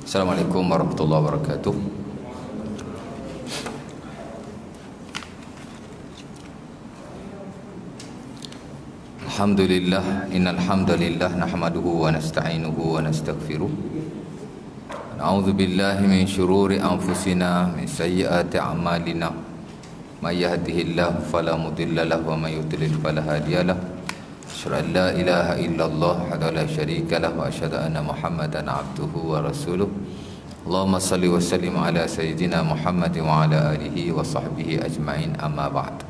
Assalamualaikum warahmatullahi wabarakatuh. Alhamdulillah, innal hamdalillah nahmaduhu wa nasta'inuhu wa nastaghfiruh. Na'udzu billahi min syururi anfusina min sayyiati a'malina. May yahdihillahu fala mudilla lahu wa may yudlil fala hadiyalah. Asyhadu an la ilaha illallah wahdahu la syarika lahu wa asyhadu anna Muhammadan abduhu wa rasuluh. Allahumma salli wa sallim ala sayyidina Muhammad wa ala alihi wa sahbihi ajma'in, amma ba'd.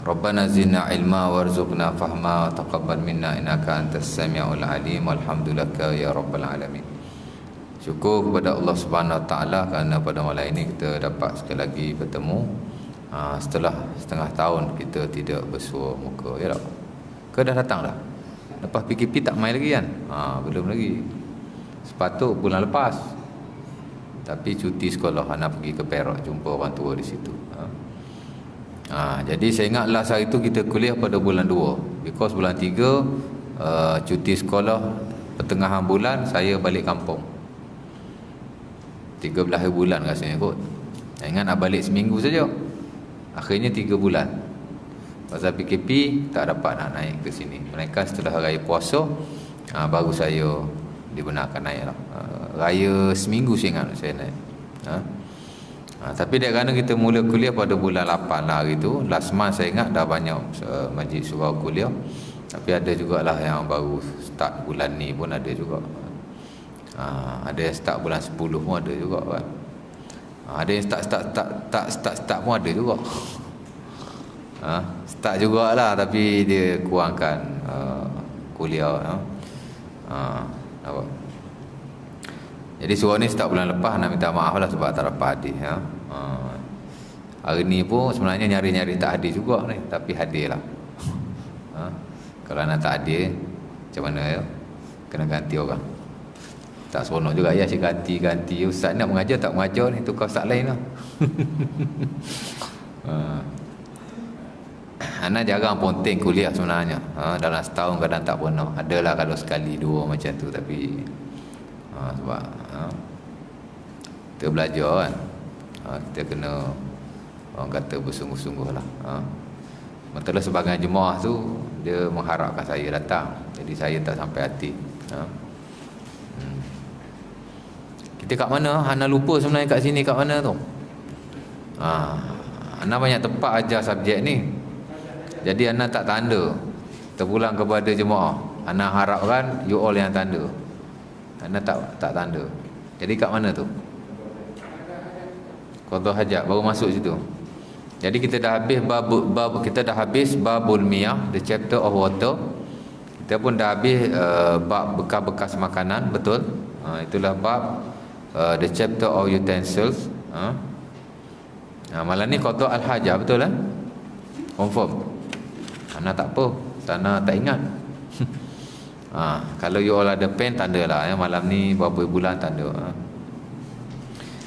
Rabbana zidna ilma warzuqna fahma wa taqabbal minna innaka antas samiul alim. Walhamdulillah ya rabbal alamin. Syukur kepada Allah Subhanahu wa taala kerana pada malam ini kita dapat sekali lagi bertemu setelah setengah tahun kita tidak bersua muka, ya tak? Ke dah datang dah? Lepas PKP tak main lagi kan? Belum lagi. Sepatut bulan lepas. Tapi cuti sekolah, anak pergi ke Perak jumpa orang tua di situ. Jadi saya ingat last hari tu kita kuliah pada bulan 2. Because bulan 3 cuti sekolah, pertengahan bulan saya balik kampung. 13 hari bulan rasanya kot. Saya ingat nak balik seminggu saja. Akhirnya 3 bulan. Pasal PKP tak dapat nak naik ke sini. Mereka setelah raya puasa baru saya dibenarkan naik lah. Raya seminggu saya ingat saya naik. Tapi kerana kita mula kuliah pada bulan 8 lah hari tu. Last month saya ingat dah banyak majlis surau kuliah. Tapi ada jugalah yang baru start bulan ni pun ada juga. Ada yang start bulan 10 pun ada juga kan. Ada yang start pun ada juga. Start jugalah tapi dia kurangkan kuliah. Apa? Jadi surau ni start bulan lepas, nak minta maaf lah sebab tak dapat hadir. Hari ni pun sebenarnya nyari-nyari tak hadir juga ni, tapi hadir lah. Kalau nak tak hadir macam mana ya? Kena ganti orang. Tak seronok juga ya, asyik ganti. Ustaz nak mengajar tak mengajar ni, tukar ustaz lain lah. Ana jarang ponting kuliah sebenarnya. Dalam setahun kadang tak pernah. Adalah kalau sekali dua macam tu, tapi sebab kita belajar kan. Kita kena orang kata bersungguh-sungguh lah. Masalah sebagai jemaah tu dia mengharapkan saya datang, jadi saya tak sampai hati. Kita kat mana? Ana lupa sebenarnya kat sini kat mana tu. Ana banyak tempat ajar subjek ni. Jadi ana tak tanda. Terpulang kepada jemaah. Ana harapkan you all yang tanda. Ana tak tanda. Jadi kat mana tu? Qadha hajat baru masuk situ. Jadi kita dah habis babul miyah, the chapter of water. Kita pun dah habis bab bekas-bekas makanan, betul? Itulah bab the chapter of utensils. Malam ni qadha al-hajat, betul lah? Confirm. Ana tak apa, Ana tak ingat. Kalau you all ada pen, tanda lah ya. Malam ni berapa bulan tanda.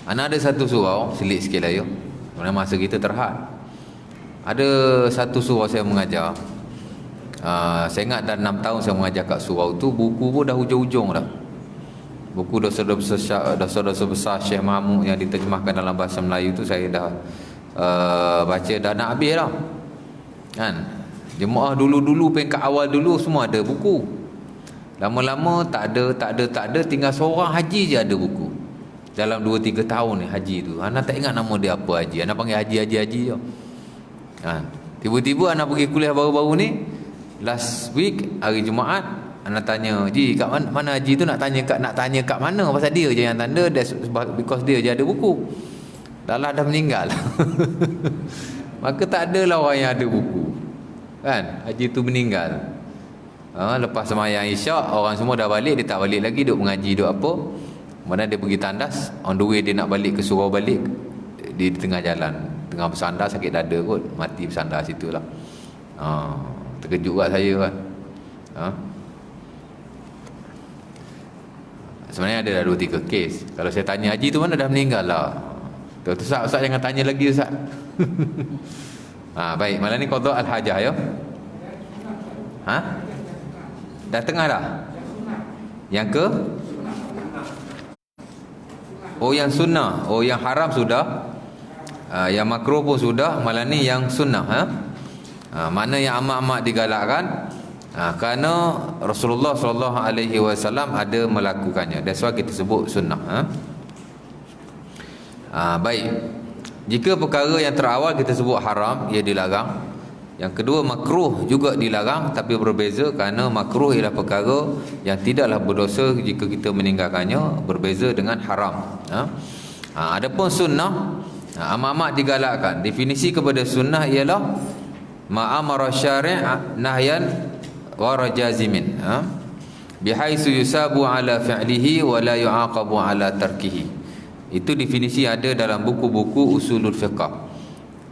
Ana ada satu surau, selit sikit lah ya. Mana masa kita terhad. Ada satu surau saya mengajar. Saya ingat dah 6 tahun saya mengajar kat surau tu. Buku pun dah hujung-hujung dah. Buku dosa-dosa besar Syekh Mahmud yang diterjemahkan dalam bahasa Melayu tu saya dah baca dah nak habis dah. Kan? Jemaah dulu-dulu peringkat awal dulu semua ada buku. Lama-lama tak ada, tinggal seorang haji je ada buku. Dalam 2-3 tahun ni haji tu. Ana tak ingat nama dia apa haji. Ana panggil haji je. Tiba-tiba ana pergi kuliah baru-baru ni. Last week hari Jumaat ana tanya, "Ji, kat mana haji tu nak tanya kat mana?" Pasal dia je yang tanda, because dia je ada buku. Dah meninggal. Maka tak adalah orang yang ada buku. Kan? Haji tu meninggal. Lepas sembahyang Isyak, orang semua dah balik, dia tak balik lagi, duk mengaji, duk apa. Mana dia pergi tandas, on the way dia nak balik ke surau balik, di tengah jalan, tengah bersandar sakit dada kot, mati bersandar situ lah. Terkejut kat saya kan. Sebenarnya ada dah 2-3 kes. Kalau saya tanya haji tu mana dah meninggal lah. Ustaz jangan tanya lagi Ustaz. Baik, malam ni qadha al-hajah ya. Dah tengah dah. Yang ke Oh yang sunnah, oh yang haram sudah, yang makruh pun sudah, malah ni yang sunnah. Mana yang amat-amat digalakkan? Kerana Rasulullah SAW ada melakukannya. That's why kita sebut sunnah. Baik. Jika perkara yang terawal kita sebut haram, ia dilarang. Yang kedua makruh juga dilarang, tapi berbeza, kerana makruh ialah perkara yang tidaklah berdosa jika kita meninggalkannya, berbeza dengan haram. Adapun sunnah, amat-amat digalakkan. Definisi kepada sunnah ialah ma'amara syari' nahyan wa rajazimin, bihaitsu yusabu ala fi'lihi wa la yu'aqabu ala tarkihi. Itu definisi ada dalam buku-buku usulul fiqh.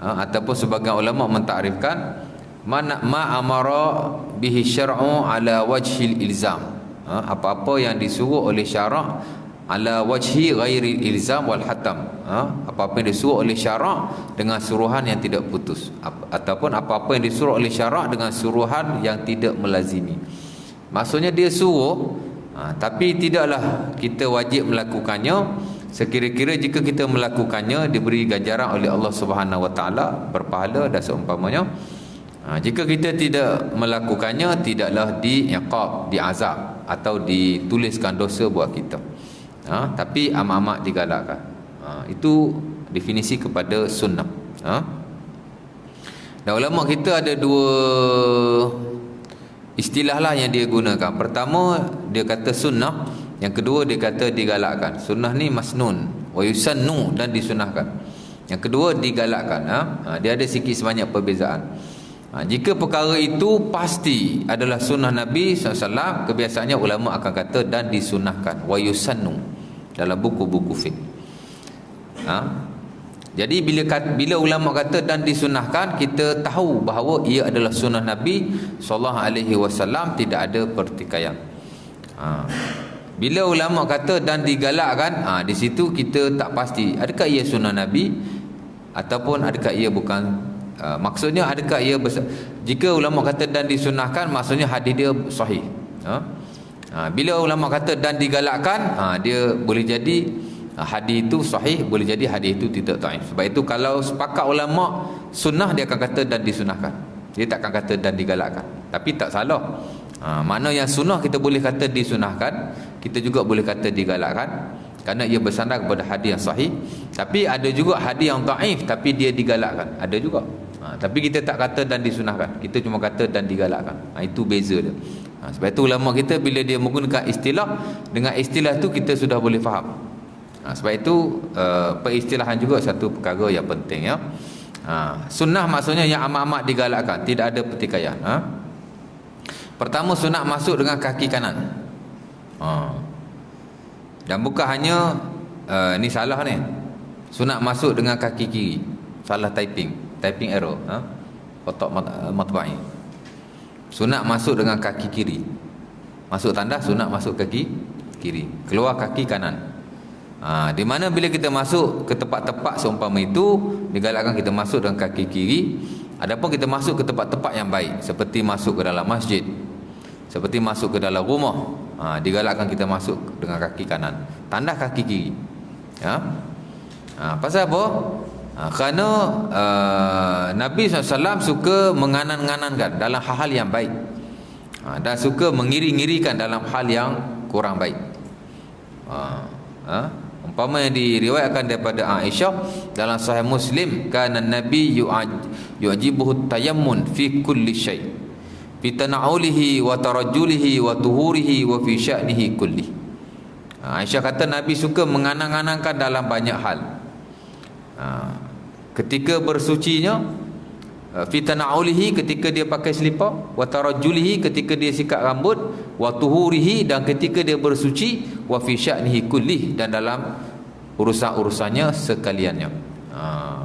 Ataupun sebagian ulama mentakrifkan ma'amara bihi syar'u ala wajhil ilzam, apa-apa yang disuruh oleh syarak ala wajhi ghairi ilzam wal hatam, apa-apa yang disuruh oleh syarak dengan suruhan yang tidak putus, ataupun apa-apa yang disuruh oleh syarak dengan suruhan yang tidak melazimi. Maksudnya dia suruh, tapi tidaklah kita wajib melakukannya. Sekira-kira jika kita melakukannya diberi ganjaran oleh Allah Subhanahu Wa Taala, berpahala dan seumpamanya. Jika kita tidak melakukannya, tidaklah diiqab, diazab atau dituliskan dosa buat kita. Tapi amat-amat digalakkan. Itu definisi kepada sunnah. Dan ulama kita ada dua istilah lah yang dia gunakan. Pertama dia kata sunnah, yang kedua dia kata digalakkan. Sunnah ni masnun wa yusannu, dan disunahkan. Yang kedua digalakkan. Dia ada sikit sebanyak perbezaan. Jika perkara itu pasti adalah sunnah Nabi SAW, kebiasaannya ulama akan kata dan disunahkan, wa yusannu, dalam buku-buku fiqh. Jadi bila ulama kata dan disunahkan, kita tahu bahawa ia adalah sunnah Nabi SAW, tidak ada pertikaian. Bila ulama kata dan digalakkan, di situ kita tak pasti adakah ia sunnah Nabi ataupun adakah ia bukan. Maksudnya adakah ia jika ulama kata dan disunahkan, maksudnya hadis dia sahih. Bila ulama kata dan digalakkan, dia boleh jadi hadis itu sahih, boleh jadi hadis itu tidak dhaif. Sebab itu kalau sepakat ulama sunnah, dia akan kata dan disunahkan, dia tak akan kata dan digalakkan. Tapi tak salah. Mana yang sunnah kita boleh kata disunahkan, kita juga boleh kata digalakkan, kerana ia bersandar kepada hadis yang sahih. Tapi ada juga hadis yang dhaif tapi dia digalakkan, ada juga. Tapi kita tak kata dan disunahkan, kita cuma kata dan digalakkan. Itu beza dia. Sebab itu ulama kita bila dia menggunakan istilah, dengan istilah tu kita sudah boleh faham. Sebab itu peristilahan juga satu perkara yang penting, ya. Sunnah maksudnya yang amat-amat digalakkan, tidak ada pertikaian. Pertama, sunat masuk dengan kaki kanan. Dan bukan hanya ni salah ni, sunat masuk dengan kaki kiri. Salah typing error, kotak matba'i. Sunat masuk dengan kaki kiri. Masuk tandas, sunat masuk kaki kiri, keluar kaki kanan. Di mana bila kita masuk ke tempat-tempat seumpama itu, digalakkan kita masuk dengan kaki kiri. Adapun kita masuk ke tempat-tempat yang baik, seperti masuk ke dalam masjid, seperti masuk ke dalam rumah, digalakkan kita masuk dengan kaki kanan, tandas kaki kiri. Pasal apa? Kerana Nabi SAW suka menganan-nganankan dalam hal-hal yang baik, dan suka mengiri-ngirikan dalam hal yang kurang baik. Umpama yang diriwayatkan daripada Aisyah dalam Sahih Muslim, kana Nabi yu'jibuhu tayammun fi kulli syai', fi tana'ulihi wa tarajjulihi wa tuhurihi wa fi sya'nihi kulli. Aisyah kata Nabi suka menganang-anangkan dalam banyak hal. Ketika bersucinya, fi tana'ulihi, ketika dia pakai selipar, wa tarajjulihi, ketika dia sikat rambut, wa tuhurihi, dan ketika dia bersuci, wa fi sya'nihi kulli, dan dalam urusan-urusannya sekaliannya.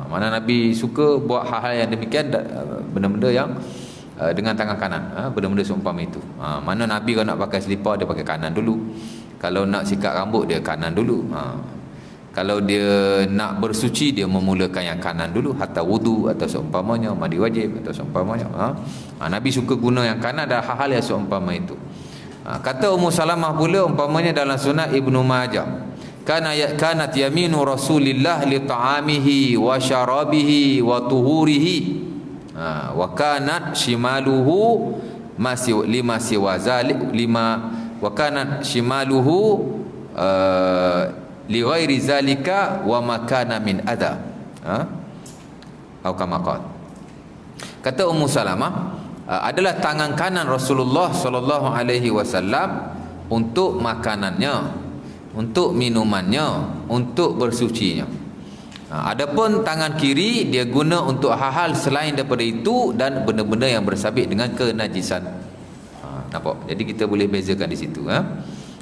Mana Nabi suka buat hal-hal yang demikian, benda-benda yang dengan tangan kanan, benda-benda seumpama itu. Mana Nabi kalau nak pakai selipar, dia pakai kanan dulu. Kalau nak sikat rambut, dia kanan dulu. Kalau dia nak bersuci, dia memulakan yang kanan dulu, hatta wudu atau seumpamanya, mandi wajib atau seumpamanya. Nabi suka guna yang kanan dan hal-hal yang seumpama itu. Kata Ummu Salamah pula, umpamanya dalam Sunan Ibnu Majah, kanat yaminu Rasulillah li ta'amihi wa syarabihi wa tuhurihi, wa kanat shimaluhu lima siwa zalik wa kanat shimaluhu li ghairi zalika wa makana min adha, atau kama qala. Kata Ummu Salamah, adalah tangan kanan Rasulullah sallallahu alaihi wasallam untuk makanannya, untuk minumannya, untuk bersucinya. Adapun tangan kiri dia guna untuk hal-hal selain daripada itu dan benda-benda yang bersabit dengan kenajisan. Nampak? Jadi kita boleh bezakan di situ.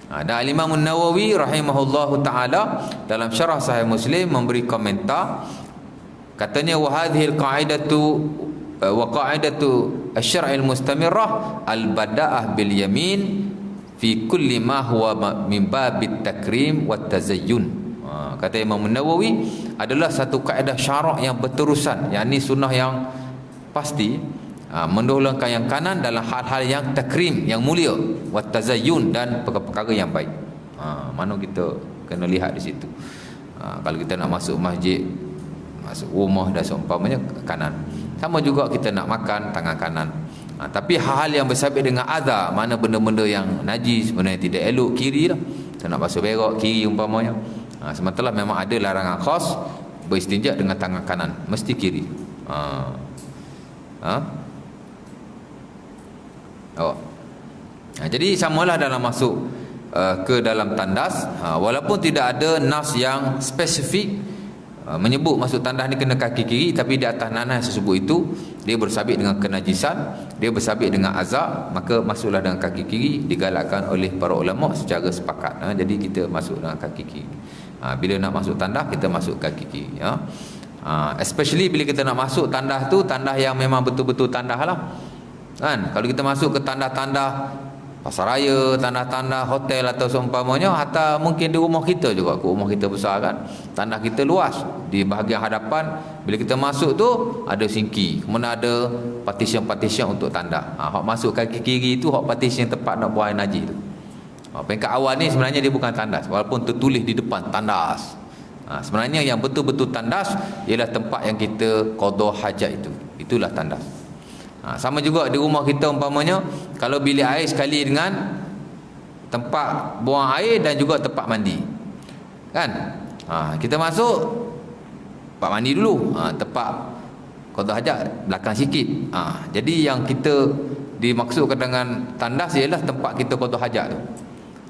Dan Imam Nawawi rahimahullahu taala dalam syarah Sahih Muslim memberi komentar, katanya wa hadhil qa'idatu wa qa'idatu asy-syar'il mustamirrah al-bada'ah bil yamin fi kulli ma huwa min babit takrim wat tazayyun. Kata Imam Nawawi, adalah satu kaedah syarak yang berterusan, yakni sunnah yang pasti, mendahulukan yang kanan dalam hal-hal yang takrim, yang mulia, wat tazayyun, dan perkara-perkara yang baik. Mana kita kena lihat di situ. Kalau kita nak masuk masjid, masuk rumah dan seumpamanya, kanan. Sama juga kita nak makan, tangan kanan. Tapi hal-hal yang bersabit dengan adha, mana benda-benda yang najis, benda yang tidak elok, kiri lah. Kita nak basuh berak, kiri umpamanya. Sementara memang ada larangan khas beristinja dengan tangan kanan, mesti kiri. Jadi samalah dalam masuk ke dalam tandas, walaupun tidak ada nas yang spesifik menyebut masuk tandas ni kena kaki kiri, tapi di atas nanas tersebut itu dia bersabit dengan kenajisan, dia bersabit dengan azab, maka masuklah dengan kaki kiri, digalakkan oleh para ulama secara sepakat. Jadi kita masuk dengan kaki kiri. Bila nak masuk tandas, kita masuk kaki kiri. Especially bila kita nak masuk tandas tu, tandas yang memang betul-betul tandas lah. Kan? Kalau kita masuk ke tandas-tandas pasaraya, tandas-tandas hotel atau seumpamanya, hatta mungkin di rumah kita juga, rumah kita besar kan, tandas kita luas, di bahagian hadapan bila kita masuk tu ada sinki, kemudian ada partition-partition untuk tandas. Hak masuk kaki kiri tu hak partition tempat nak buang air najis tu. Peringkat awal ni sebenarnya dia bukan tandas, walaupun tertulis di depan tandas. Sebenarnya yang betul-betul tandas ialah tempat yang kita qada hajat itu. Itulah tandas. Sama juga di rumah kita umpamanya, kalau bilik air sekali dengan tempat buang air dan juga tempat mandi, kan? Kita masuk tempat mandi dulu, tempat qada hajat belakang sikit. Jadi yang kita dimaksudkan dengan tandas ialah tempat kita qada hajat tu.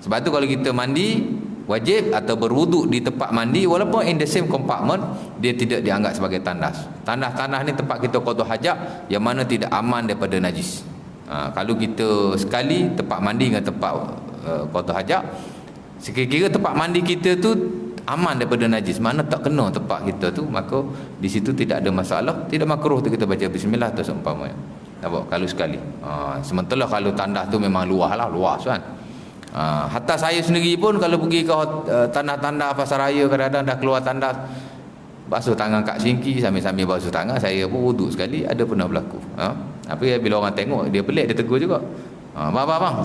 Sebab tu kalau kita mandi wajib atau berwuduk di tempat mandi, walaupun in the same compartment, dia tidak dianggap sebagai tandas. Tandas-tandas ni tempat kita qada hajat yang mana tidak aman daripada najis. Kalau kita sekali tempat mandi dengan tempat qada hajat, sekira-kira tempat mandi kita tu aman daripada najis, mana tak kena tempat kita tu, maka di situ tidak ada masalah, tidak makruh tu kita baca bismillah atau seumpamanya. Nampak? Kalau sekali. Sementara kalau tandas tu memang luas lah, luas kan. Hatta saya sendiri pun kalau pergi ke tandas-tandas pasaraya, kadang-kadang dah keluar tandas, basuh tangan kat sinki, sambil-sambil basuh tangan, saya pun wuduk sekali, ada pernah berlaku. Tapi bila orang tengok, dia pelik, dia tegur juga. Bang,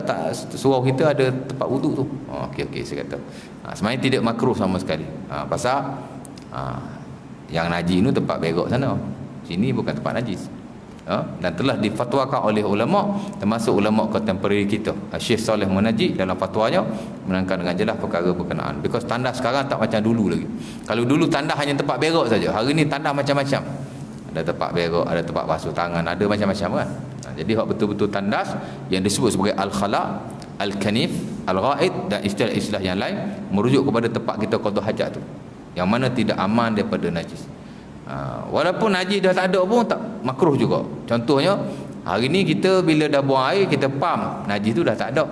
tak surau kita ada tempat wuduk tu. Okey, saya kata. Sebenarnya tidak makruh sama sekali. Pasal yang najis tu tempat berak sana. Sini bukan tempat najis. Dan telah difatwakan oleh ulama, termasuk ulama kontemporari kita, Syekh Saleh Munajjid dalam fatwanya menerangkan dengan jelas perkara berkenaan. Because tandas sekarang tak macam dulu lagi. Kalau dulu tandas hanya tempat berak saja, hari ni tandas macam-macam. Ada tempat berak, ada tempat basuh tangan, ada macam-macam kan. Jadi hak betul-betul tandas yang disebut sebagai al-khala, al-kanif, al-ghaid dan istilah-istilah yang lain merujuk kepada tempat kita qada hajat tu, yang mana tidak aman daripada najis. Walaupun najis dah tak ada pun tak makruh juga. Contohnya hari ni kita bila dah buang air, kita pam, najis tu dah tak ada.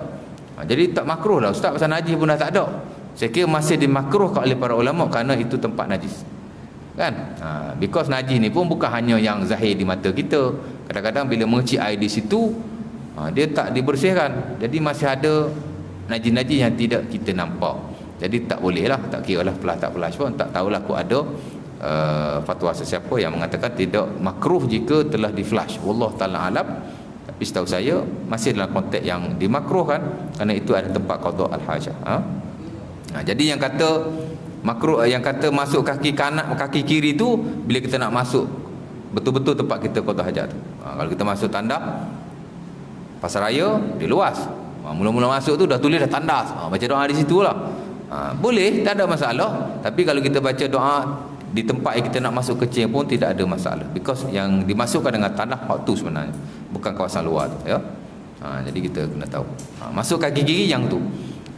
Jadi tak makruh lah ustaz, pasal najis pun dah tak ada. Saya kira masih dimakruhkan oleh para ulama kerana itu tempat najis, kan? Because najis ni pun bukan hanya yang zahir di mata kita. Kadang-kadang bila mengecik air di situ, dia tak dibersihkan, jadi masih ada najis-najis yang tidak kita nampak. Jadi tak boleh lah, tak kira lah flush tak flush pun, tak tahulah aku ada fatwa sesiapa yang mengatakan tidak makruh jika telah di flush. Wallah ta'ala alam. Tapi setahu saya masih dalam konteks yang dimakruhkan, kerana itu ada tempat qada al-hajah. Jadi yang kata makruh, yang kata masuk kaki kanan, kaki kiri tu bila kita nak masuk betul-betul tempat kita qada hajat tu. Kalau kita masuk tandas pasaraya, dia luas. Mula-mula masuk tu dah tulis dah tandas. Baca doa di situ lah. Boleh, tak ada masalah. Tapi kalau kita baca doa di tempat yang kita nak masuk kecil pun tidak ada masalah. Because yang dimasukkan dengan tandas hak tu sebenarnya, bukan kawasan luar tu, ya. Jadi kita kena tahu. Masuk kaki kiri yang tu.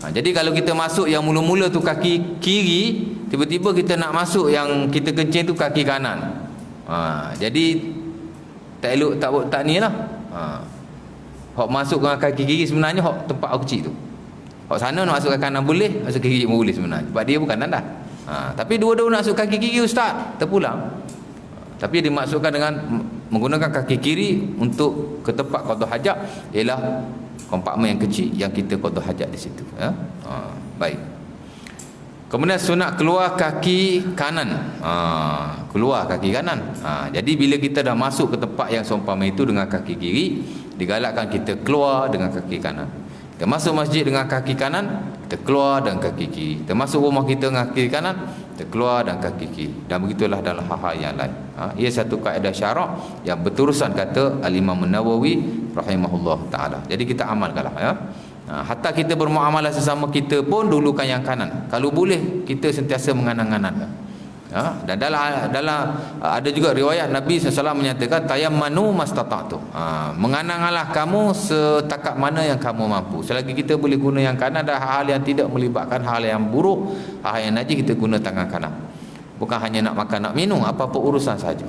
Jadi kalau kita masuk yang mula-mula tu kaki kiri, tiba-tiba kita nak masuk yang kita kencing tu kaki kanan. Jadi tak elok, tak ni lah. Hak masuk dengan kaki kiri sebenarnya hak tempat kecil tu. Hak sana nak masuk ke kanan boleh, masuk kaki kiri boleh sebenarnya. Sebab dia bukan tandas. Tapi dua-dua nak masuk kaki kiri ustaz, terpulang. Tapi dimaksudkan dengan menggunakan kaki kiri untuk ke tempat qada hajat ialah kompartmen yang kecil yang kita qada hajat di situ, ya. Baik. Kemudian sunat keluar kaki kanan. Keluar kaki kanan. Jadi bila kita dah masuk ke tempat yang seumpama itu dengan kaki kiri, digalakkan kita keluar dengan kaki kanan. Kita masuk masjid dengan kaki kanan, kita keluar dengan kaki kiri. Kita masuk rumah kita dengan kaki kanan, kita keluar dengan kaki kiri. Dan begitulah dalam hal-hal yang lain. Ia satu kaedah syarak yang berterusan kata Al-Imam Nawawi rahimahullah ta'ala. Jadi kita amalkanlah, ya. Hatta kita bermuamalah sesama kita pun dulukan yang kanan. Kalau boleh kita sentiasa menganan-anankan. Dan dalam ada juga riwayat Nabi SAW menyatakan tayammanu mastata'tu. Menganang-anlah kamu setakat mana yang kamu mampu. Selagi kita boleh guna yang kanan, ada hal yang tidak melibatkan hal yang buruk, hal yang najis, kita guna tangan kanan. Bukan hanya nak makan, nak minum, apa-apa urusan saja.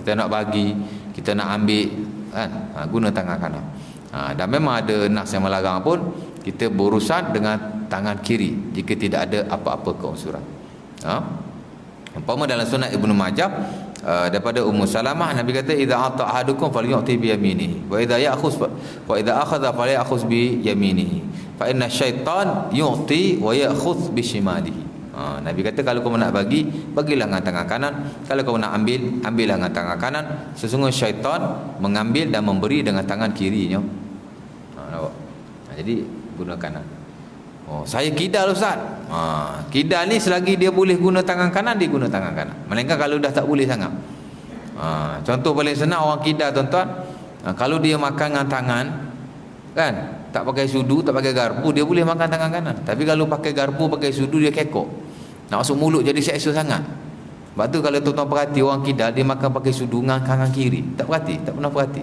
Kita nak bagi, kita nak ambil, kan, guna tangan kanan. Dan memang ada nas yang melarang pun kita berurusan dengan tangan kiri jika tidak ada apa-apa keunsuran. Umpama dalam sunat Ibnu Majah daripada Ummu Salamah, Nabi kata idza ata ahadukum falyu'ti bi yaminihi wa idza akhadha falyakhudh bi yaminihi fa inna syaitan yu'ti wa ya'khudh bi shimalihi. Nabi kata kalau kau nak bagi, bagilah dengan tangan kanan. Kalau kau nak ambil, ambillah dengan tangan kanan. Sesungguhnya syaitan mengambil dan memberi dengan tangan kirinya. Jadi guna kanan. Saya kidal ustaz. Kidal ni selagi dia boleh guna tangan kanan, dia guna tangan kanan. Melainkan kalau dah tak boleh sangat. Contoh paling senang orang kidal tuan-tuan, kalau dia makan dengan tangan, kan, tak pakai sudu, tak pakai garpu, dia boleh makan tangan kanan. Tapi kalau pakai garpu, pakai sudu, dia kekok. Nak masuk mulut jadi seksa sangat. Sebab tu kalau tuan-tuan perhati orang kidal, dia makan pakai sudu dengan tangan kiri. Tak perhati, tak pernah perhati.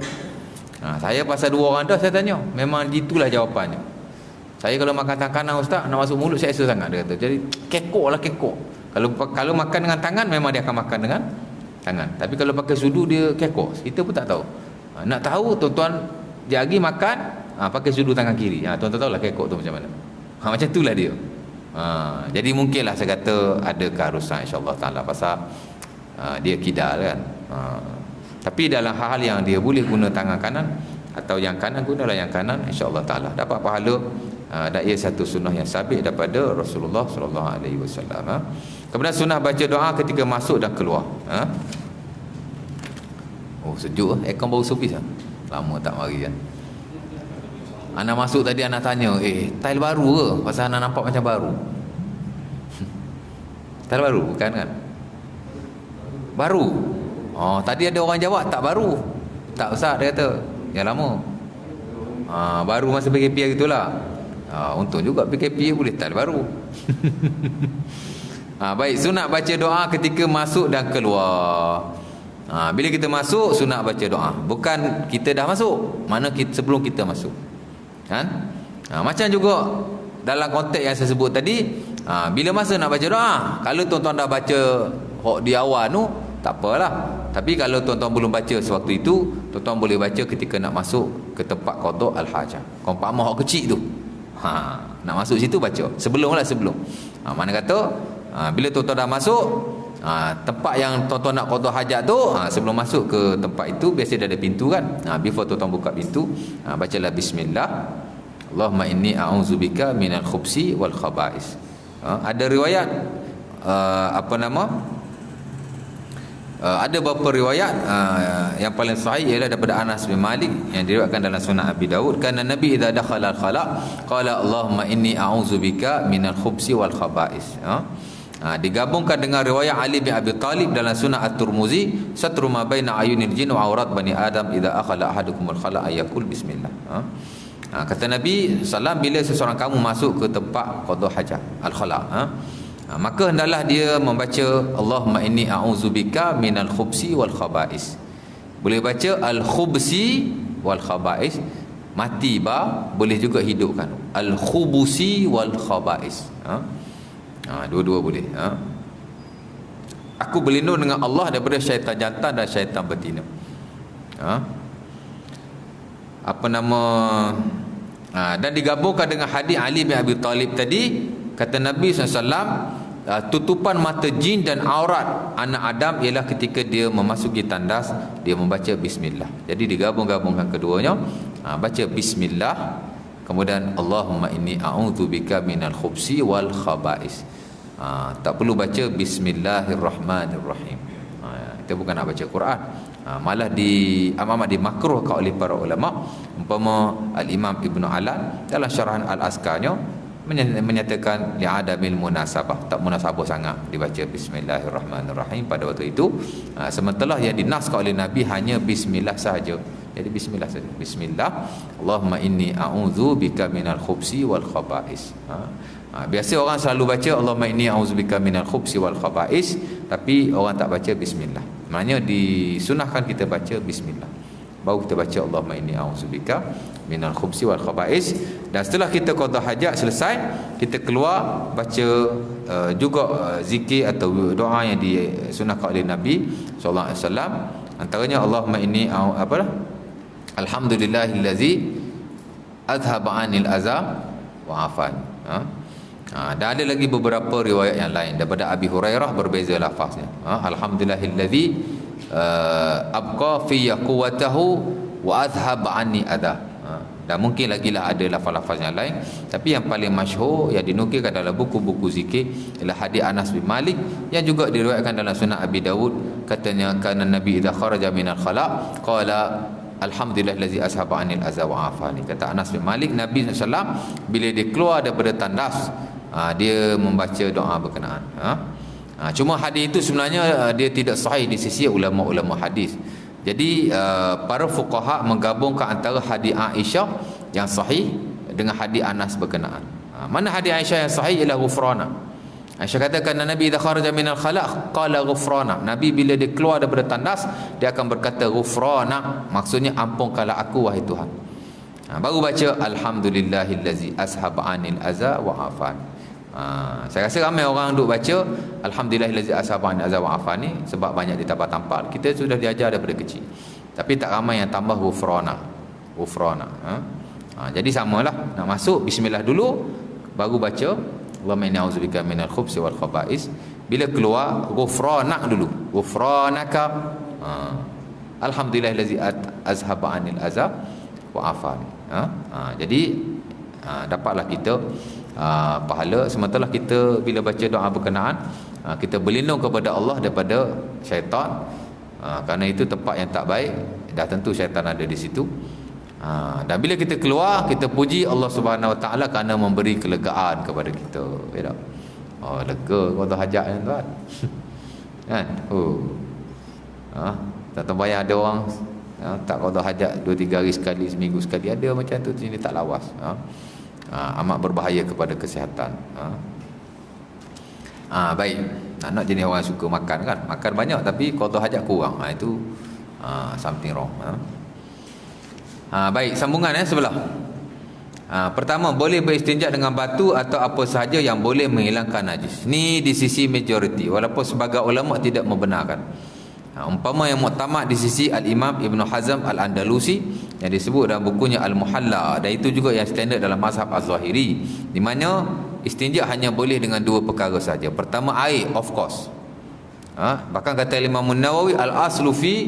Saya pasal dua orang dah saya tanya, memang itulah jawapannya. Saya kalau makan tangan kanan ustaz, nak masuk mulut seksa sangat, dia kata. Jadi kekok lah, kekok. Kalau makan dengan tangan, memang dia akan makan dengan tangan. Tapi kalau pakai sudu, dia kekok. Kita pun tak tahu. Nak tahu tuan-tuan jari makan, pakai sudu tangan kiri. Tuan-tuan tahulah kekok tu macam mana. Macam itulah dia. Jadi mungkinlah saya kata ada keharusan insya-Allah taala pasal dia kidal kan. Tapi dalam hal-hal yang dia boleh guna tangan kanan atau yang kanan, gunalah yang kanan, insya-Allah taala dapat pahala. Dan ia satu sunnah yang sabit daripada Rasulullah sallallahu alaihi wasallam. Kemudian sunnah baca doa ketika masuk dan keluar. Oh sejuk, aircon baru servis. Lama tak mari kan. Anak masuk tadi, anak tanya, tile baru ke? Pasal anak nampak macam baru. Tile baru bukan kan? Baru. Tadi ada orang jawab tak baru. Tak usah, dia kata yang lama. Baru masa PKP gitulah. Untung juga PKP boleh tile baru. Baik, sunat baca doa ketika masuk dan keluar. Bila kita masuk, sunat baca doa. Bukan kita dah masuk, mana sebelum kita masuk. Kan? Macam juga dalam konteks yang saya sebut tadi, bila masa nak baca doa, kalau tuan-tuan dah baca di awal tu, tak apalah. Tapi kalau tuan-tuan belum baca sewaktu itu, tuan-tuan boleh baca ketika nak masuk ke tempat qada al-hajah. Kompartmen hak kecil tu. Nak masuk situ baca. Sebelum. Mana kata bila tuan-tuan dah masuk, tempat yang tuan-tuan nak qada hajat tu, sebelum masuk ke tempat itu biasa dia ada pintu kan. Before tuan-tuan buka pintu, bacalah bismillah. Allahumma inni a'udzubika minal khubsi wal khaba'is. Ada riwayat Ada beberapa riwayat yang paling sahih ialah daripada Anas bin Malik yang diriwayatkan dalam Sunan Abi Dawud, kana Nabi idza dakhala al-khala qala Allahumma inni a'udzubika minal khubsi wal khaba'is. Digabungkan dengan riwayat Ali bin Abi Talib dalam Sunan At-Tirmizi, satru ma baina ayunil jin wa aurat bani Adam idza akhala ahadukum al-khala ayakul bismillah. Kata Nabi sallam, bila seseorang kamu masuk ke tempat qada hajat al-khala, maka hendaklah dia membaca Allahumma inni a'udzubika minal khubsi wal khaba'is. Boleh baca al-khubsi wal khaba'is, mati ba, boleh juga hidupkan al-khubusi wal khaba'is. Dua-dua boleh. Aku berlindung dengan Allah daripada syaitan jantan dan syaitan betina. Dan digabungkan dengan hadis Ali bin Abi Talib tadi, kata Nabi SAW, tutupan mata jin dan aurat anak Adam ialah ketika dia memasuki tandas, dia membaca bismillah. Jadi digabung-gabungkan keduanya, baca bismillah, kemudian Allahumma inni a'udzubika minal khubsi wal khaba'is. Tak perlu baca bismillahirrahmanirrahim. Kita bukan nak baca Quran. Malah amat dimakruhkan oleh para ulama. Umpama Al-Imam Ibn Alan dalam syarahan Al-Askarnya menyatakan li'adamil munasabah, tak munasabah sangat dibaca bismillahirrahmanirrahim pada waktu itu. Sementara yang dinaskan oleh Nabi hanya bismillah sahaja. Jadi bismillah saja. Bismillah, Allahumma inni a'udzubika minal khubsi wal khaba'is. Biasa orang selalu baca Allahumma inni a'udzubika minal khubsi wal khaba'is, tapi orang tak baca bismillah. Maknanya disunahkan kita baca bismillah, baru kita baca Allahumma inni a'udzubika minal khubsi wal khaba'is. Dan setelah kita qada hajat selesai, kita keluar baca juga zikir atau doa yang disunahkan oleh Nabi sallallahu alaihi wasallam. Antaranya Allahumma inni alhamdulillahillazi adhaba 'anil adza wa 'afani. Dan ada lagi beberapa riwayat yang lain daripada Abi Hurairah, berbeza lafaznya. Alhamdulillahillazi abqa fi quwwatahu wa adhaba 'anni adha. Dan mungkin lagi lah ada lafaz-lafaz yang lain, tapi yang paling masyhur yang dinukilkan dalam buku-buku zikir ialah hadis Anas bin Malik yang juga diriwayatkan dalam Sunan Abi Dawud. Katanya kana Nabi idza kharaja minal khala qala alhamdulillahillazi ashaba 'anil adza wa 'afani. Kata Anas bin Malik, Nabi SAW bila dia keluar daripada tandas, dia membaca doa berkenaan. Cuma hadis itu sebenarnya dia tidak sahih di sisi ulama-ulama hadis. Jadi para fuqaha menggabungkan antara hadis Aisyah yang sahih dengan hadis Anas berkenaan. Mana hadis Aisyah yang sahih ialah ghufrana. Aisyah katakan Nabi idza kharaja minal khala' qala ghufrana. Nabi bila dia keluar daripada tandas, dia akan berkata ghufrana, maksudnya ampunkanlah aku wahai Tuhan. Baru baca alhamdulillahillazi ashaba 'anil adza wa 'afani. Saya rasa ramai orang duk baca alhamdulillahillazi ashaba 'anil adza wa 'afani sebab banyak ditampal-tampal. Kita sudah diajar daripada kecil. Tapi tak ramai yang tambah ghufrana. Jadi samalah, nak masuk bismillah dulu, baru baca Allahumma inni a'udzubika minal khubsi wal khaba'is. Bila keluar ghufranak dulu, ghufranaka. Alhamdulillahillazi azhaba 'anil adza wa 'afani. Jadi dapatlah kita pahala. Sementara kita bila baca doa berkenaan, kita berlindung kepada Allah daripada syaitan, kerana itu tempat yang tak baik, dah tentu syaitan ada di situ. Dan bila kita keluar, kita puji Allah Subhanahu Wa Taala kerana memberi kelegaan kepada kita. Lega qada hajat kan tuan. Kan? Tak terbayang ada orang tak qada hajat 2-3 hari sekali, seminggu sekali, ada macam tu sini tak lawas. Amat berbahaya kepada kesihatan. Baik, nak jenis orang suka makan kan, makan banyak tapi qada hajat kurang, itu something wrong. Baik, sambungan sebelah. Pertama, boleh beristinja dengan batu atau apa sahaja yang boleh menghilangkan najis. Ni di sisi majoriti, walaupun sebagai ulama tidak membenarkan. Umpama yang muktamad di sisi Al-Imam Ibn Hazm Al-Andalusi yang disebut dalam bukunya Al-Muhalla, dan itu juga yang standard dalam mazhab Az-Zahiri, di mana istinja hanya boleh dengan 2 perkara saja. Pertama, air, of course. Bahkan kata Imam Nawawi, al-aslu fi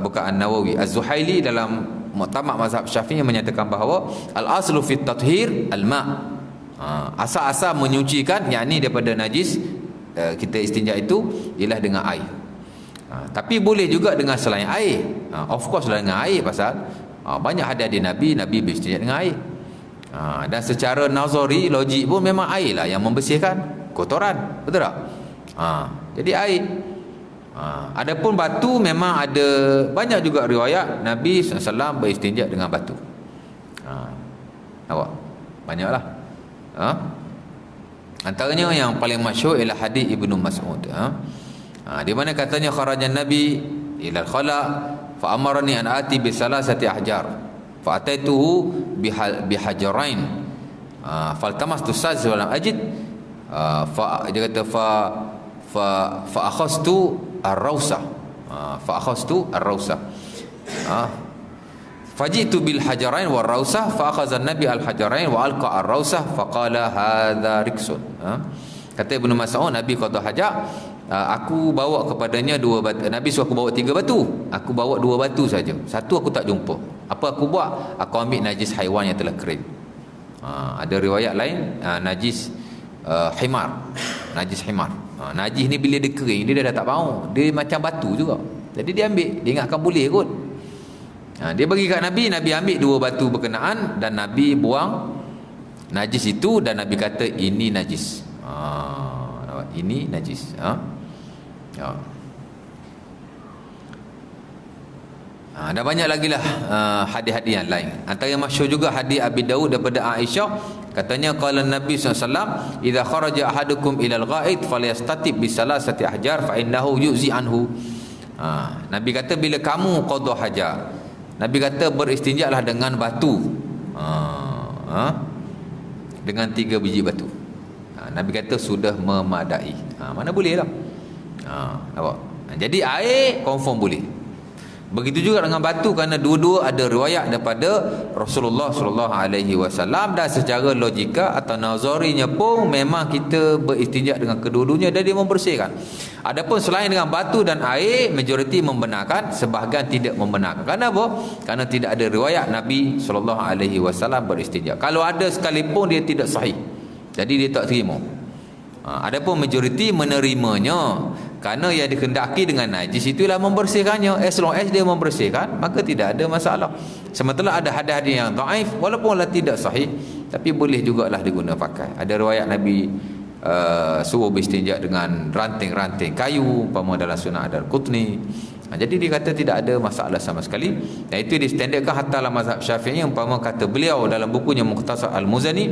bukan An-Nawawi, Az-Zuhaili dalam muktamad mazhab Syafi'i menyatakan bahawa al-aslu fi tathhir al-ma'. Asal-asal menyucikan, yakni daripada najis, kita istinja itu ialah dengan air. Tapi boleh juga dengan selain air. Of course lah dengan air, pasal banyak hadis Nabi beristinja dengan air. Dan secara nazari, logik pun memang air lah yang membersihkan kotoran, betul tak? Jadi air. Adapun batu, memang ada banyak juga riwayat Nabi SAW beristinja dengan batu. Nampak? Banyaklah. Antaranya yang paling masyhur ialah hadis Ibnu Mas'ud. Di mana katanya kharajan Nabi ila al-khala fa amarani an ati bi salasati ahjar fa ataituhu bihajarain faltamastu saz wa lam ajid dia kata fa akhastu ar-rausa fajitu bil hajarain war rausa fa akhadha an-nabi al-hajarain wa alqa ar-rausa fa qala hadha riksun. Kata Ibnu Mas'ud, Nabi qada hajat, aku bawa kepadanya 2 batu. Nabi suruh aku bawa 3 batu, aku bawa 2 batu saja, satu aku tak jumpa. Apa aku buat? Aku ambil najis haiwan yang telah kering. Ada riwayat lain najis himar. Najis ni bila dia kering, dia dah tak bau, dia macam batu juga. Jadi dia ambil, dia ingatkan boleh kot. Dia bagi kat Nabi, Nabi ambil 2 batu berkenaan dan Nabi buang najis itu, dan Nabi kata ini najis. Ini najis. Dan banyak lagi lah hadis-hadis yang lain. Antara yang masyhur juga hadis Abi Daud daripada Aisyah, katanya qala Nabi SAW, idza kharaja ahadukum ila al-ghaid falyastatib bi salasati ahjar fa innahu yuzi anhu. Nabi kata bila kamu qada hajat, Nabi kata beristinjaklah dengan batu, dengan 3 biji batu. Nabi kata sudah memadai. Mana boleh lah. Nampak? Jadi air confirm boleh. Begitu juga dengan batu, kerana dua-dua ada riwayat daripada Rasulullah SAW, dan secara logika atau nazarinya pun memang kita beristinja dengan kedua-duanya dan dia membersihkan. Adapun selain dengan batu dan air, majoriti membenarkan, sebahagian tidak membenarkan. Kenapa? Kerana tidak ada riwayat Nabi SAW beristinja. Kalau ada sekalipun dia tidak sahih, jadi dia tak terima. Adapun majoriti menerimanya, kerana yang dikendaki dengan najis itulah membersihkannya. As long as dia membersihkan, maka tidak ada masalah. Sementara ada hadis-hadis yang dhaif, walaupun tidak sahih, tapi boleh jugalah diguna pakai. Ada riwayat Nabi suruh beristinja dengan ranting-ranting kayu, umpama dalam Sunan Ad-Darqutni. Jadi dia kata tidak ada masalah sama sekali. Dan itu distandarkan hatta dalam mazhab Syafi'i. Umpama kata beliau dalam bukunya Mukhtasar Al-Muzani,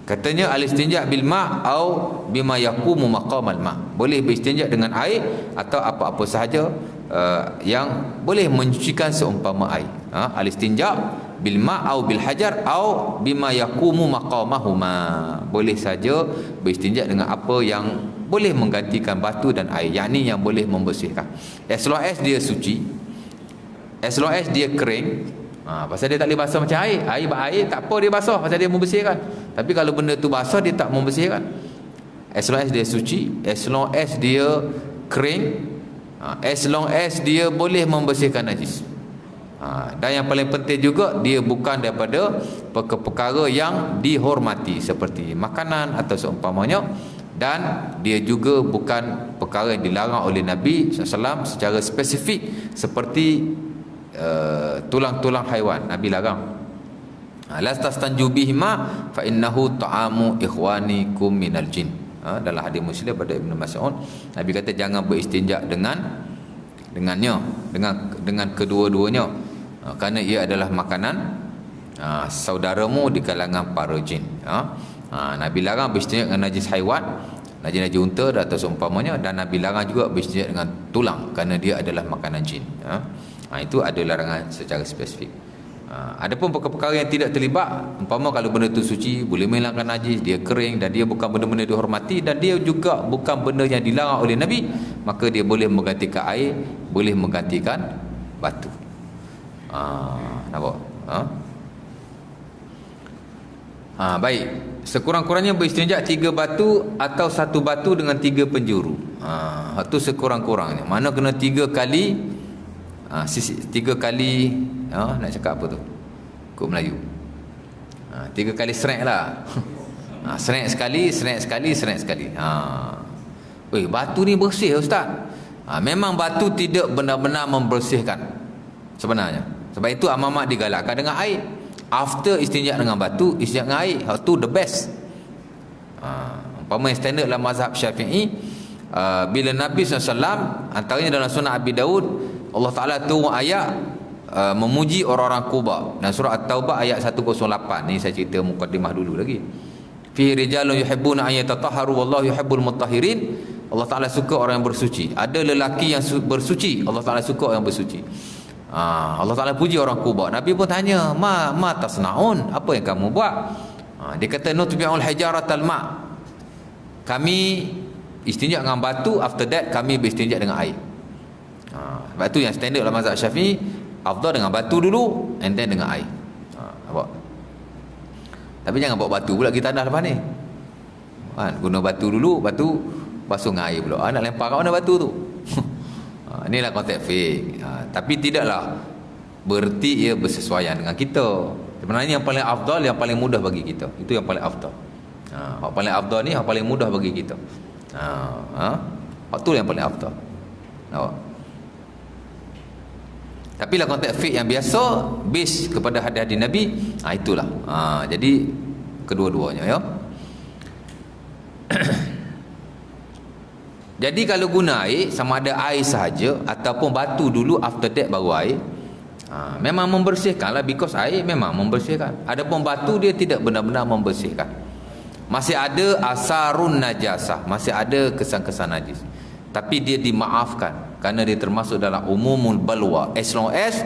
katanya al-istinja bil ma' au bima yaqumu maqamal ma'. Boleh beristinja dengan air atau apa-apa sahaja yang boleh mencucikan seumpama air. Al-istinja bil ma' au bil hajar au bima yaqumu maqamahuma. Boleh saja beristinja dengan apa yang boleh menggantikan batu dan air, yakni yang boleh membersihkan. As long as dia suci, as long as dia kering. Pasal dia tak boleh basah macam air. Air tak apa dia basah, pasal dia membersihkan. Tapi kalau benda tu basah, dia tak membersihkan. As long as dia suci, as long as dia kering, as long as dia boleh membersihkan najis. Dan yang paling penting juga, dia bukan daripada perkara yang dihormati seperti makanan atau seumpamanya, dan dia juga bukan perkara yang dilarang oleh Nabi SAW secara spesifik seperti tulang-tulang haiwan. Nabi larang. La tastanju bihima fa innahu ta'amu ikhwanikum minal jin. Dalam hadis Muslim pada Ibnu Mas'ud, Nabi kata jangan beristinja dengannya, dengan kedua-duanya, kerana ia adalah makanan saudaramu di kalangan para jin. Nabi larang beristinja dengan najis haiwan, najis unta atau seumpamanya, dan Nabi larang juga beristinja dengan tulang kerana dia adalah makanan jin. Itu ada larangan secara spesifik. Adapun perkara-perkara yang tidak terlibat, umpama kalau benda itu suci, boleh menghilangkan najis, dia kering dan dia bukan benda-benda dihormati, dan dia juga bukan benda yang dilarang oleh Nabi, maka dia boleh menggantikan air, boleh menggantikan batu. Nampak? Baik, sekurang-kurangnya beristinja 3 batu atau 1 batu dengan 3 penjuru. Itu sekurang-kurangnya. Mana kena 3 kali 3 kali nak cakap apa tu kod Melayu, 3 kali srek lah. Srek sekali. batu ni bersih ustaz. Memang batu tidak benar-benar membersihkan sebenarnya. Sebab itu amat digalakkan dengan air. After istinja dengan batu, istinja dengan air, itu the best. Umpama standard dalam mazhab Syafi'i, bila Nabi SAW, antaranya dalam sunnah Abi Daud, Allah Ta'ala turun ayat memuji orang-orang Quba. Dan surah At-Taubah ayat 108. Ni saya cerita mukadimah dulu lagi. Fihi rijalun yuhibbuna an yatatahharu wallahu yuhibbul mutahhirin. Allah Ta'ala suka orang yang bersuci. Ada lelaki yang bersuci, Allah Ta'ala suka orang yang bersuci. Allah Ta'ala puji orang Quba. Nabi pun tanya, ma tasnaun, apa yang kamu buat? Dia kata, nutbi'ul hijaratal ma', kami istinja dengan batu, after that kami beristinja dengan air. Sebab tu yang standard dalam mazhab Syafi'i, afdal dengan batu dulu and then dengan air. Tapi jangan bawa batu pula kita tanah lepas ni. Guna batu dulu, batu basuh dengan air pula. Nak lempar kat mana batu tu? Inilah konteks fiqh. Tapi tidaklah bererti ia bersesuaian dengan kita. Sebenarnya yang paling afdal, yang paling mudah bagi kita, itu yang paling afdal. Yang paling afdal ni yang paling mudah bagi kita. Itu yang paling afdal. Tapi lah konteks fiqh yang biasa, base kepada hadis-hadis Nabi, itulah. Jadi kedua-duanya ya. Jadi kalau guna air, sama ada air sahaja ataupun batu dulu, after that baru air, memang membersihkan lah, because air memang membersihkan. Adapun batu dia tidak benar-benar membersihkan. Masih ada asarun najasah, masih ada kesan-kesan najis. Tapi dia dimaafkan kerana dia termasuk dalam umumul balwa. As long as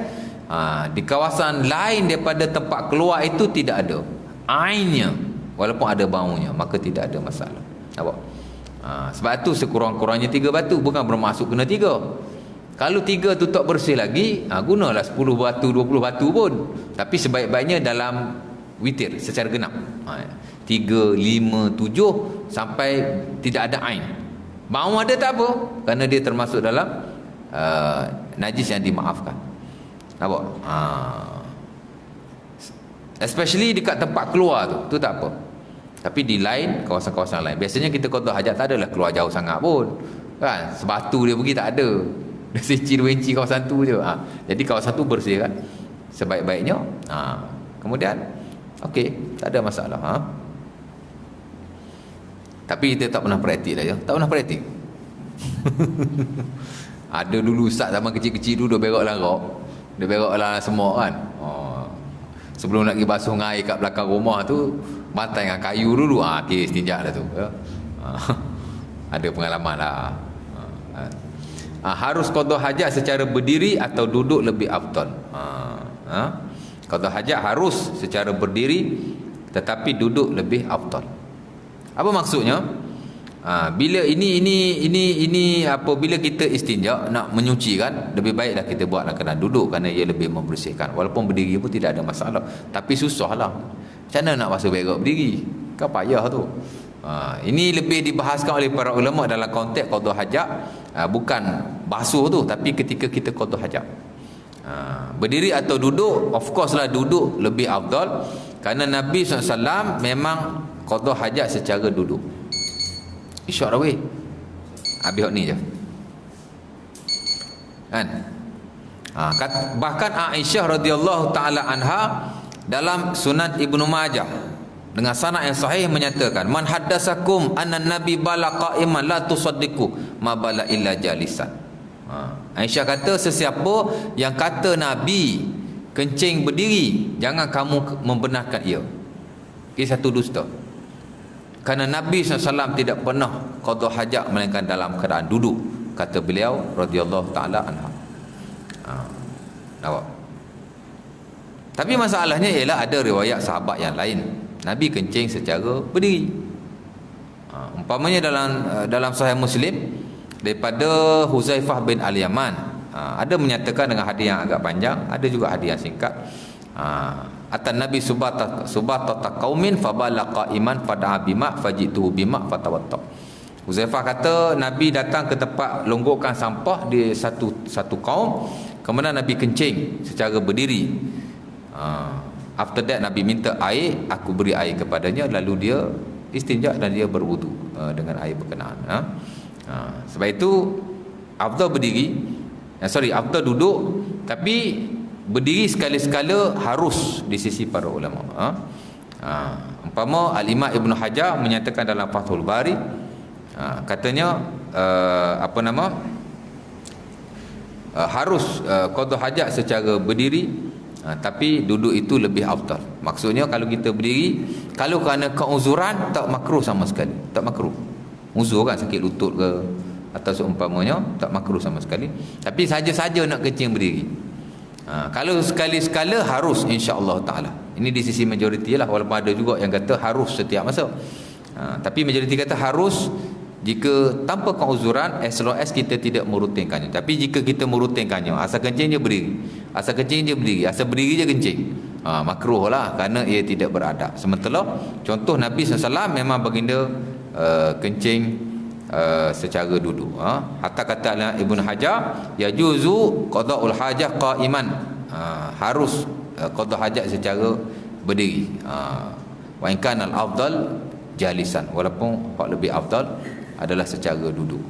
di kawasan lain daripada tempat keluar itu tidak ada ainnya, walaupun ada baunya, maka tidak ada masalah. Nampak? Sebab tu sekurang-kurangnya 3 batu, bukan bermaksud kena 3. Kalau 3 tu tak bersih lagi, gunalah 10 batu, 20 batu pun. Tapi sebaik-baiknya dalam witir, secara genap. 3, 5, 7 sampai tidak ada ain. Bau ada tak apa, kerana dia termasuk dalam najis yang dimaafkan. Nampak? Especially dekat tempat keluar tu tak apa. Tapi di lain, kawasan-kawasan lain, biasanya kita qada hajat tak adalah keluar jauh sangat pun, kan? Sebatu dia pergi tak ada, dia seci 2 inci kawasan tu je. Jadi kawasan tu bersih kan, sebaik-baiknya. Kemudian okey, tak ada masalah. Tapi kita tak pernah praktik dah ya. Tak pernah praktik. Ada dulu ustaz zaman kecil-kecil dulu, dia berak larak, dia berak lah semua kan. Sebelum nak pergi basuh dengan air kat belakang rumah tu, bantai dengan kayu dulu. Okay, istinja dah tu ya. Ada pengalaman lah. Harus qada hajat secara berdiri atau duduk lebih afdal. Qada hajat harus secara berdiri, tetapi duduk lebih afdal. Apa maksudnya? Bila ini apabila kita istinja nak menyuci kan, lebih baiklah kita buat dalam keadaan duduk, kerana ia lebih membersihkan. Walaupun berdiri pun tidak ada masalah, tapi susahlah. Macam mana nak basuh berak berdiri? Kan payah tu. Ini lebih dibahaskan oleh para ulama dalam konteks qada hajat, bukan basuh tu, tapi ketika kita qada hajat. Berdiri atau duduk, of course lah duduk lebih afdal, kerana Nabi SAW memang qada hajat secara duduk. Isyak dah weh. Habis ni je kan. Bahkan Aisyah radhiyallahu taala anha dalam Sunan Ibnu Majah dengan sanad yang sahih menyatakan, man haddasakum anna nabi bala qa'iman la tusaddiqu ma bala illa jalisan. Aisyah kata, sesiapa yang kata Nabi kencing berdiri, jangan kamu membenarkan ia. Ini satu dusta. Kerana Nabi SAW tidak pernah qada hajat melainkan dalam keadaan duduk, kata beliau radhiyallahu taala anha. Nampak? Tapi masalahnya ialah ada riwayat sahabat yang lain Nabi kencing secara berdiri. Umpamanya dalam Sahih Muslim daripada Huzaifah bin Al-Yaman, ada menyatakan dengan hadis yang agak panjang, ada juga hadis yang singkat. Atan Nabi subata qaumin fabala qa'iman fada'a bima fajituhu bima fatawatta. Huzaifah kata Nabi datang ke tempat longgokan sampah di satu kaum, kemudian Nabi kencing secara berdiri. After that Nabi minta air, aku beri air kepadanya, lalu dia istinja dan dia berwudu dengan air berkenaan. Sebab itu afdal berdiri, afdal duduk, tapi berdiri sekali-sekala harus di sisi para ulama. Umpama Al-Imam Ibn Hajar menyatakan dalam Fathul Bari, katanya harus qada hajat secara berdiri, tapi duduk itu lebih afdal. Maksudnya kalau kita berdiri, kalau kerana keuzuran tak makruh sama sekali, tak makruh. Uzur kan, sakit lutut ke atau seumpamanya, tak makruh sama sekali. Tapi saja-saja nak kencing berdiri. Kalau sekali-sekala harus, insya-Allah taala. Ini di sisi majoriti lah, walaupun ada juga yang kata harus setiap masa. Tapi majoriti kata harus jika tanpa keuzuran, as long as kita tidak merutinkannya. Tapi jika kita merutinkannya, asal kencing je berdiri, asal kencing je berdiri, asal berdiri je kencing, makruh lah, kerana ia tidak beradab. Sementara contoh Nabi SAW memang baginda kencing secara duduk. Hatta kata Ibn Hajar, yajuzu qada'ul hajah qa'iman, harus qada hajat secara berdiri. Wa in kana al-afdal jalisan, walaupun hak lebih afdal adalah secara duduk.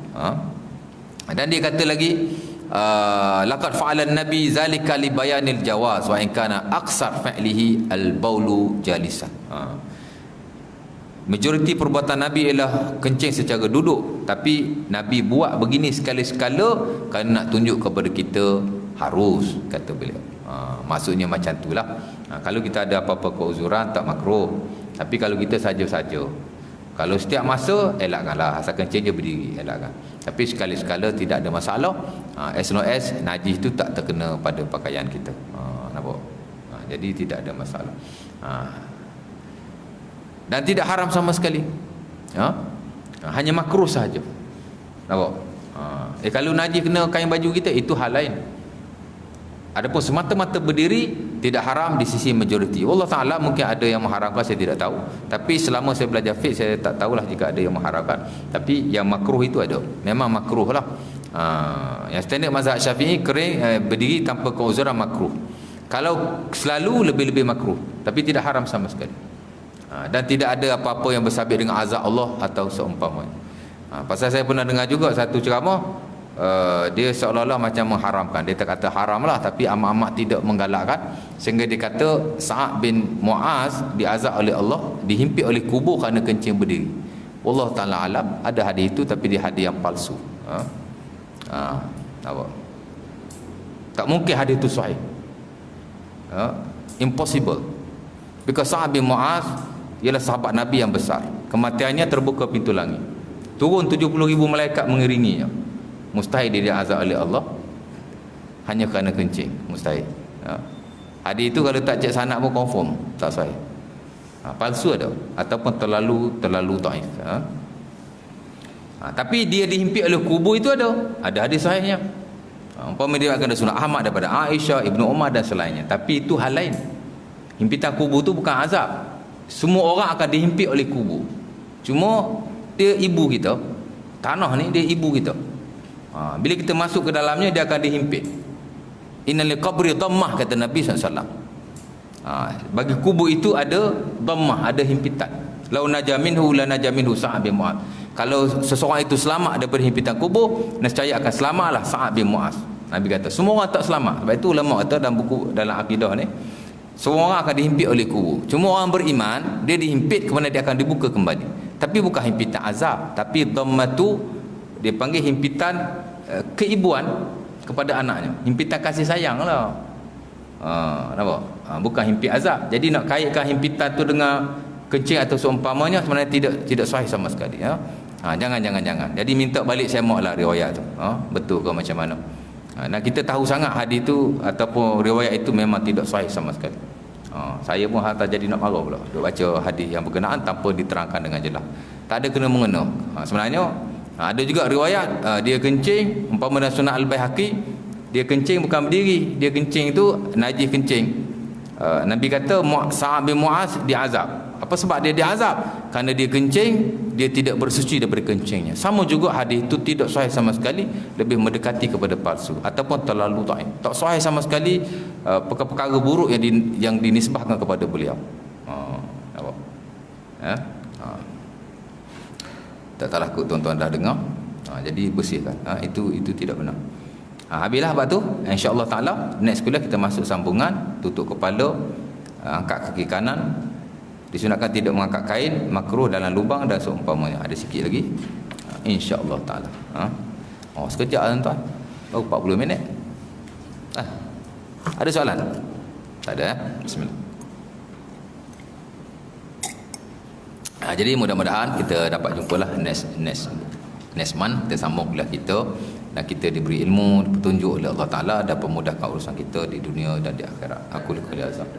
Dan dia kata lagi, laqad fa'ala an-nabi zalika li bayanil jawaz wa in kana aksar fa'lihi al-baulu jalisan. Majoriti perbuatan Nabi ialah kencing secara duduk, tapi Nabi buat begini sekali-sekala kerana nak tunjuk kepada kita harus, kata beliau. Maksudnya macam itulah. Kalau kita ada apa-apa keuzuran tak makruh, tapi kalau kita saja-saja, kalau setiap masa elakkanlah, asal kencing je berdiri, elakkan. Tapi sekali-sekala tidak ada masalah, as long as najis itu tak terkena pada pakaian kita. Nampak? Jadi tidak ada masalah. Dan tidak haram sama sekali. Hanya makruh sahaja. Nampak? Kalau najis kena kain baju kita, itu hal lain. Adapun semata-mata berdiri tidak haram di sisi majoriti. Allah Ta'ala mungkin ada yang mengharamkan, saya tidak tahu. Tapi selama saya belajar fiqh, saya tak tahulah jika ada yang mengharamkan. Tapi yang makruh itu ada. Memang makruh lah. Yang standard mazhab Syafi'i, kering berdiri tanpa keuzuran makruh. Kalau selalu, lebih-lebih makruh. Tapi tidak haram sama sekali. Dan tidak ada apa-apa yang bersabit dengan azab Allah atau seumpamanya. Pasal saya pernah dengar juga satu ceramah, dia seolah-olah macam mengharamkan. Dia tak kata haram lah, tapi amat-amat tidak menggalakkan, sehingga dia kata Sa'ad bin Mu'az diazab oleh Allah, dihimpit oleh kubur kerana kencing berdiri. Allah Ta'ala alam, ada hadis itu, tapi dia hadis yang palsu. Tak mungkin hadis itu sahih. Impossible. Because Sa'ad bin Mu'az ialah sahabat Nabi yang besar. Kematiannya terbuka pintu langit, turun 70,000 malaikat mengiringinya. Mustahil dia diazab oleh Allah hanya kerana kencing, mustahil. Hadis itu kalau tak cek sanad pun confirm tak sahih. Palsu ada, ataupun terlalu dhaif. Tapi dia dihimpit oleh kubur itu ada hadis sahihnya. Umpama dia akan ada sunat Ahmad daripada Aisyah, Ibnu Umar dan selainnya. Tapi itu hal lain. Himpitan kubur tu bukan azab. Semua orang akan dihimpit oleh kubur. Cuma dia ibu kita, tanah ni dia ibu kita. Bila kita masuk ke dalamnya, dia akan dihimpit. Innal qabri dhammah, kata Nabi SAW. Bagi kubur itu ada dhammah, ada himpitan. Lau najaminhu la najaminhu Sa'ad bin Mu'az. Kalau seseorang itu selamat daripada himpitan kubur, nescaya akan selamatlah Sa'ad bin Mu'az. Nabi kata semua orang tak selamat. Sebab itu ulama kata dalam buku, dalam akidah ni, semua orang akan dihimpit oleh kubur. Cuma orang beriman, dia dihimpit kemudian dia akan dibuka kembali. Tapi bukan himpitan azab, tapi dhammatu, dia panggil himpitan keibuan kepada anaknya. Himpitan kasih sayang lah. Nampak? Bukan himpit azab. Jadi nak kaitkan himpitan tu dengan kencing atau seumpamanya, sebenarnya tidak sahih sama sekali. Jangan. Jadi minta balik semak lah riwayat tu. Betul ke macam mana? Dan kita tahu sangat hadis tu ataupun riwayat itu memang tidak sahih sama sekali. Saya pun tak jadi nak marah pula duk baca hadis yang berkenaan tanpa diterangkan dengan jelas. Tak ada kena mengena. Sebenarnya ada juga riwayat dia kencing, umpama dalam Sunan Al-Baihaqi, dia kencing bukan berdiri, dia kencing itu najis kencing. Nabi kata Sa'ad bin Mu'az diazab. Apa sebab dia diazab? Kerana dia kencing, dia tidak bersuci daripada kencingnya. Sama juga hadis itu tidak sahih sama sekali, lebih mendekati kepada palsu ataupun terlalu dhaif. Tak sahih sama sekali, perkara-perkara buruk yang dinisbahkan kepada beliau. Nampak? Tak takut tuan-tuan dah dengar. Jadi bersihkan. Itu tidak benar. Habislah bab tu. Insya-Allah taala next kuliah kita masuk sambungan, tutup kepala, angkat kaki kanan. Disunatkan tidak mengangkat kain, makruh dalam lubang dan seumpamanya. Ada sikit lagi. Insya-Allah taala. Sekejap tuan-tuan. Baru 40 minit. Ada soalan? Tak ada. Bismillah. Jadi mudah-mudahan kita dapat jumpalah next month, kita sambung kuliah kita dan kita diberi ilmu, petunjuk oleh Allah Taala dan pemudahkan urusan kita di dunia dan di akhirat. Aku lihat azab.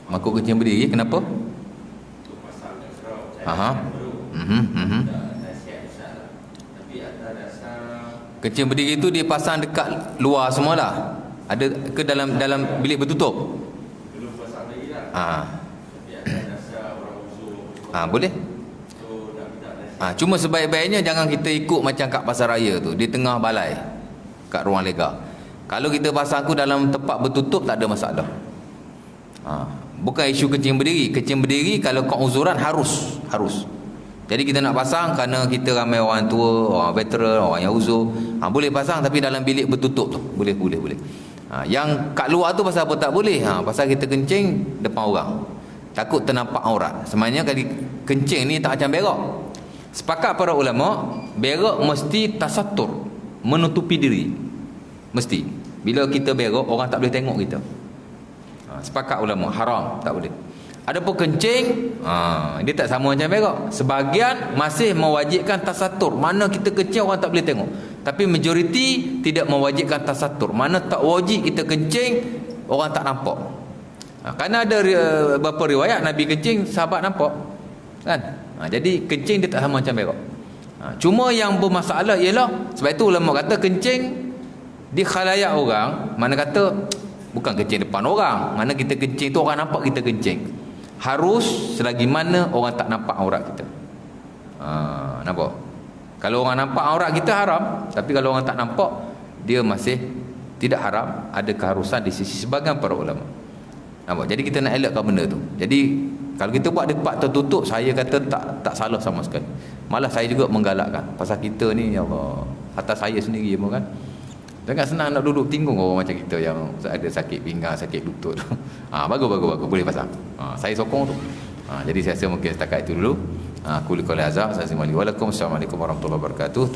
Makuk kecil berdiri kenapa? Kecil berdiri itu dia pasang dekat luar semualah. Ada ke dalam bilik bertutup? Belum pasang lagi lah. Boleh. Cuma sebaik-baiknya jangan kita ikut macam kat pasar raya tu, di tengah balai, kat ruang lega. Kalau kita pasang aku dalam tempat bertutup tak ada masalah. Bukan isu kencing berdiri kalau kau uzuran harus. Jadi kita nak pasang kerana kita ramai orang tua, orang veteran, orang yang uzur, boleh pasang tapi dalam bilik bertutup tu. Boleh. Yang kat luar tu pasal apa tak boleh? Pasal kita kencing depan orang. Takut ternampak aurat. Sebenarnya kali kencing ni tak macam berak. Sepakat para ulama, berak mesti tasatur, menutupi diri. Mesti. Bila kita berak, orang tak boleh tengok kita. Sepakat ulama, haram, tak boleh. Adapun kencing, dia tak sama macam berak. Sebahagian masih mewajibkan tasatur. Mana kita kencing orang tak boleh tengok. Tapi majoriti tidak mewajibkan tasatur. Mana tak wajib kita kencing, orang tak nampak. Kerana ada beberapa riwayat Nabi kencing, sahabat nampak. Kan? Jadi kencing dia tak sama macam berak. Cuma yang bermasalah ialah, sebab itu ulama kata kencing di khalayak orang, mana kata bukan kencing depan orang. Mana kita kencing tu orang nampak kita kencing. Harus selagi mana orang tak nampak aurat kita. Nampak? Kalau orang nampak aurat kita haram, tapi kalau orang tak nampak, dia masih tidak haram. Ada keharusan di sisi sebahagian para ulama. Nampak? Jadi kita nak elakkan benda tu. Jadi kalau kita buat tempat tertutup, saya kata tak salah sama sekali. Malah saya juga menggalakkan. Pasal kita ni, ya Allah, atas saya sendiri pun kan. Jangan senang nak duduk tinggung orang macam kita yang ada sakit pinggang, sakit lutut. Bagus. Boleh pasang. Saya sokong tu. Jadi saya rasa mungkin setakat itu dulu. Aku lihat azab. Assalamualaikum warahmatullahi wabarakatuh.